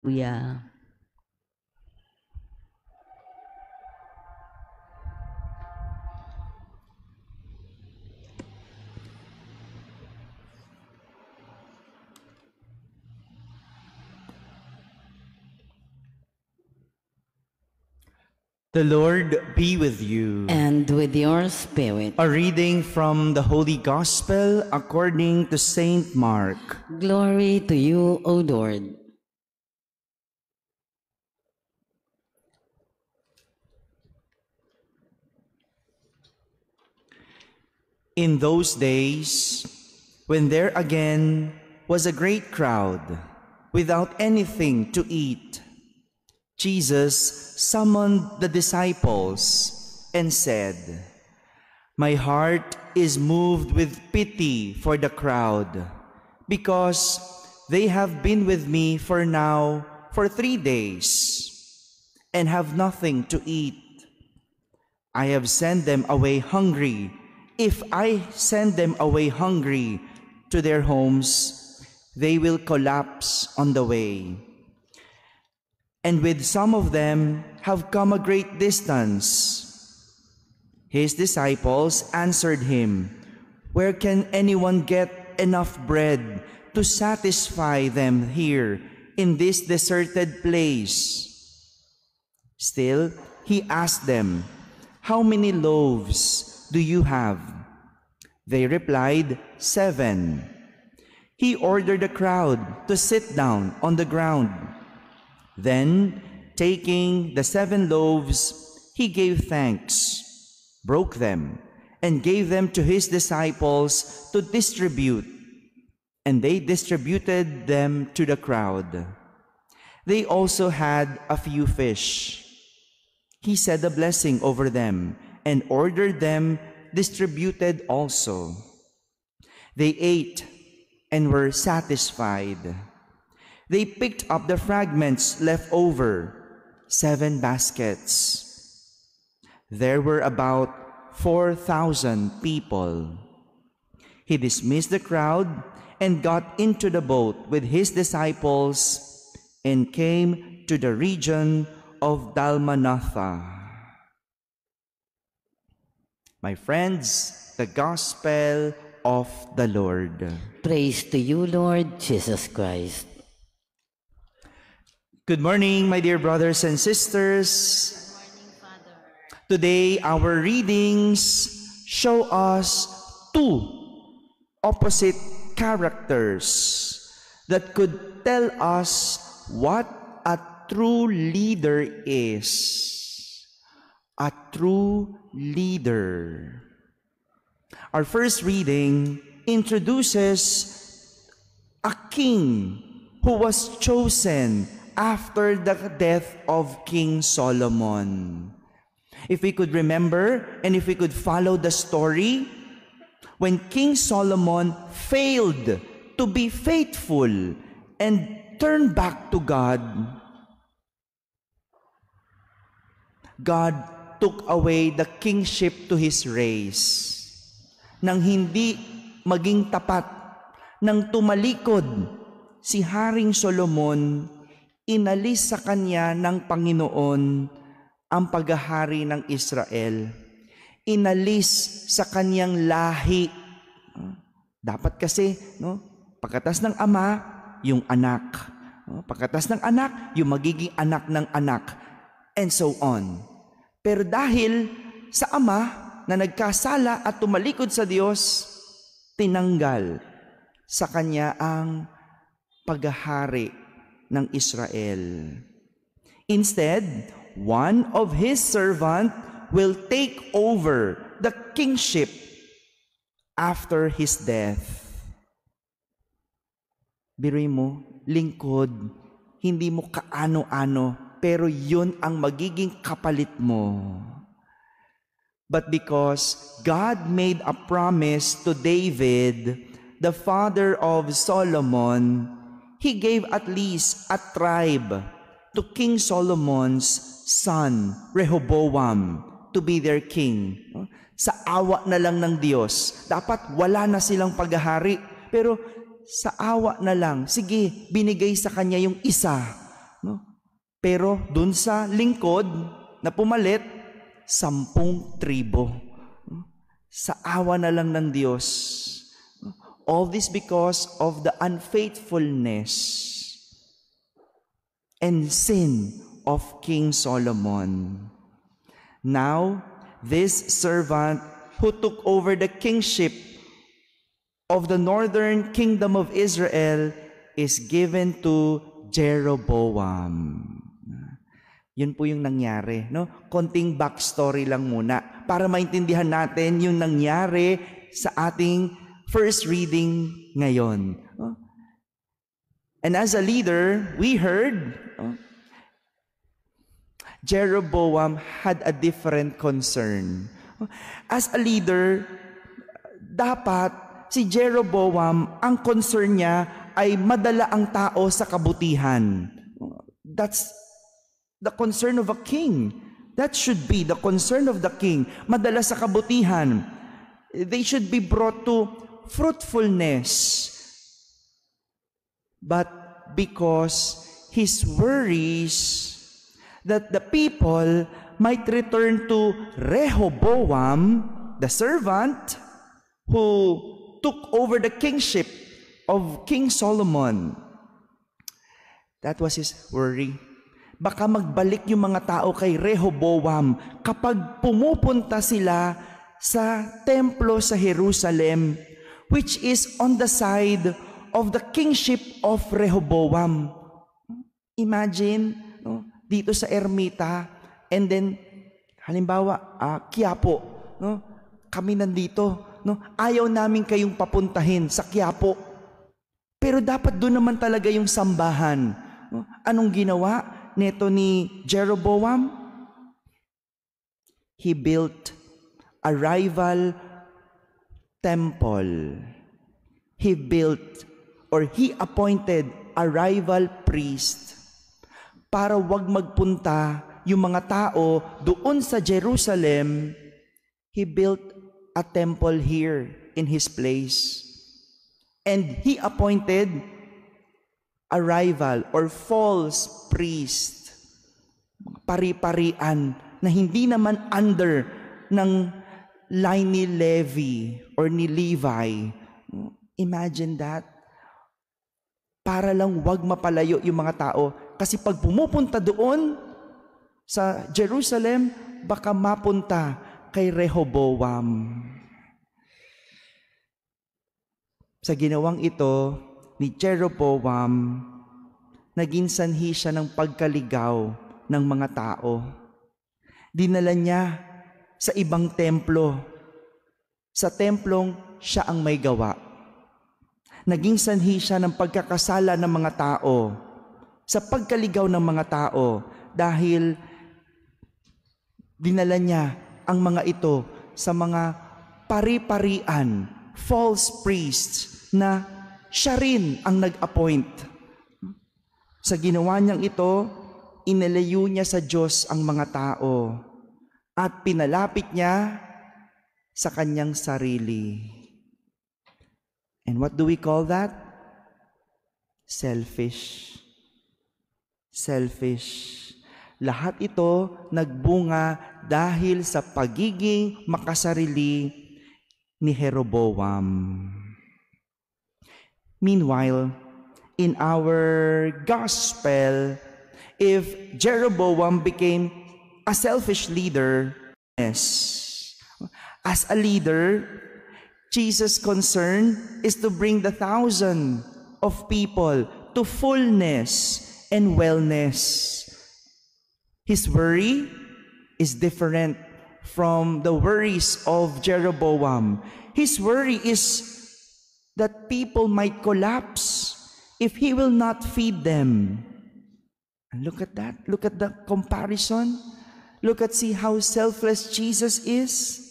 Hallelujah. The Lord be with you. And with your spirit. A reading from the Holy Gospel according to Saint Mark. Glory to you, O Lord. In those days, when there again was a great crowd, without anything to eat, Jesus summoned the disciples and said, "My heart is moved with pity for the crowd, because they have been with me for 3 days, and have nothing to eat. I have sent them away hungry. If I send them away hungry to their homes, they will collapse on the way. And with some of them have come a great distance." His disciples answered him, "Where can anyone get enough bread to satisfy them here in this deserted place?" Still, he asked them, "How many loaves do you have?" They replied, 7. He ordered the crowd to sit down on the ground. Then, taking the 7 loaves, he gave thanks, broke them, and gave them to his disciples to distribute. And they distributed them to the crowd. They also had a few fish. He said a blessing over them and ordered them distributed also. They ate and were satisfied. They picked up the fragments left over, 7 baskets. There were about 4,000 people. He dismissed the crowd and got into the boat with his disciples and came to the region of Dalmanutha. My friends, the Gospel of the Lord. Praise to you, Lord Jesus Christ. Good morning, my dear brothers and sisters. Good morning, Father. Today, our readings show us 2 opposite characters that could tell us what a true leader is. A true leader. Our first reading introduces a king who was chosen after the death of King Solomon. If we could remember and if we could follow the story, when King Solomon failed to be faithful and turned back to God, God took away the kingship to his race. Nang hindi maging tapat, nang tumalikod si Haring Solomon, inalis sa kanya ng Panginoon ang paghahari ng Israel. Inalis sa kanyang lahi. Dapat kasi, pagkatas ng ama, yung anak. Pagkatas ng anak, yung magiging anak ng anak. And so on. Pero dahil sa ama na nagkasala at tumalikod sa Diyos, tinanggal sa kanya ang paghahari ng Israel. Instead, one of his servant will take over the kingship after his death. Biruin mo, lingkod, hindi mo kaano-ano, pero yun ang magiging kapalit mo. But because God made a promise to David, the father of Solomon, he gave at least a tribe to King Solomon's son, Rehoboam, to be their king. Sa awa na lang ng Diyos, dapat wala na silang paghahari, pero sa awa na lang, sige, binigay sa kanya yung isa No? Pero dun sa lingkod na pumalit, 10 tribo. Sa awa na lang ng Diyos. All this because of the unfaithfulness and sin of King Solomon. Now, this servant who took over the kingship of the northern kingdom of Israel is given to Jeroboam. Yun po yung nangyari, no? Konting backstory lang muna para maintindihan natin yung nangyari sa ating first reading ngayon. And as a leader, we heard Jeroboam had a different concern. As a leader, dapat si Jeroboam, ang concern niya ay madala ang tao sa kabutihan. That's the concern of a king. That should be the concern of the king. Madala sa kabutihan. They should be brought to fruitfulness. But because his worries that the people might return to Rehoboam, the servant who took over the kingship of King Solomon. That was his worry. Baka magbalik yung mga tao kay Rehoboam kapag pumupunta sila sa templo sa Jerusalem, which is on the side of the kingship of Rehoboam. Imagine, no, dito sa ermita, and then, halimbawa, Quiapo, no, kami nandito, no, ayaw namin kayong papuntahin sa Quiapo. Pero dapat doon naman talaga yung sambahan. No? Anong ginawa neto ni Jeroboam? He built a rival temple. He built or he appointed a rival priest para wag magpunta yung mga tao doon sa Jerusalem. He built a temple here in his place. And he appointed a rival or false priest, pari-parian na hindi naman under ng line ni Levi or ni Levi. Imagine that. Para lang wag mapalayo yung mga tao. Kasi pag pumupunta doon sa Jerusalem, baka mapunta kay Rehoboam. Sa ginawang ito ni Jeroboam, naging sanhi siya ng pagkaligaw ng mga tao. Dinala niya sa ibang templo. Sa templong siya ang may gawa. Naging sanhi siya ng pagkakasala ng mga tao, sa pagkaligaw ng mga tao, dahil dinala niya ang mga ito sa mga pari-parian, false priests, na siya rin ang nag-appoint. Sa ginawa niyang ito, inalayo niya sa Diyos ang mga tao at pinalapit niya sa kanyang sarili. And what do we call that? Selfish. Selfish. Lahat ito nagbunga dahil sa pagiging makasarili ni Jeroboam. Meanwhile, in our gospel, if Jeroboam became a selfish leader, yes, as a leader, Jesus' concern is to bring the 1,000 of people to fullness and wellness. His worry is different from the worries of Jeroboam. His worry is that people might collapse if he will not feed them. And look at that. Look at the comparison. See how selfless Jesus is.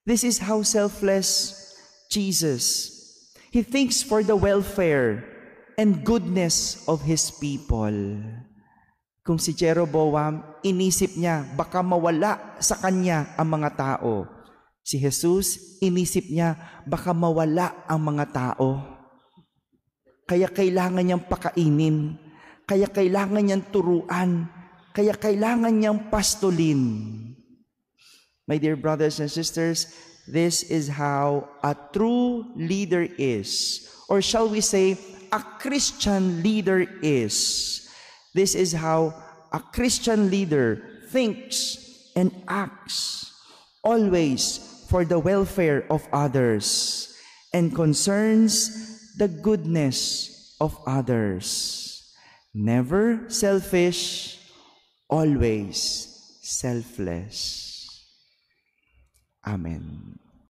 This is how selfless Jesus. He thinks for the welfare and goodness of His people. Kung si Jeroboam, inisip niya, baka mawala sa kanya ang mga tao. Si Jesus, inisip niya, baka mawala ang mga tao. Kaya kailangan niyang pakainin. Kaya kailangan niyang turuan. Kaya kailangan niyang pastulin. My dear brothers and sisters, this is how a true leader is. Or shall we say, a Christian leader is. This is how a Christian leader thinks and acts, always for the welfare of others and concerns the goodness of others. Never selfish, always selfless. Amen.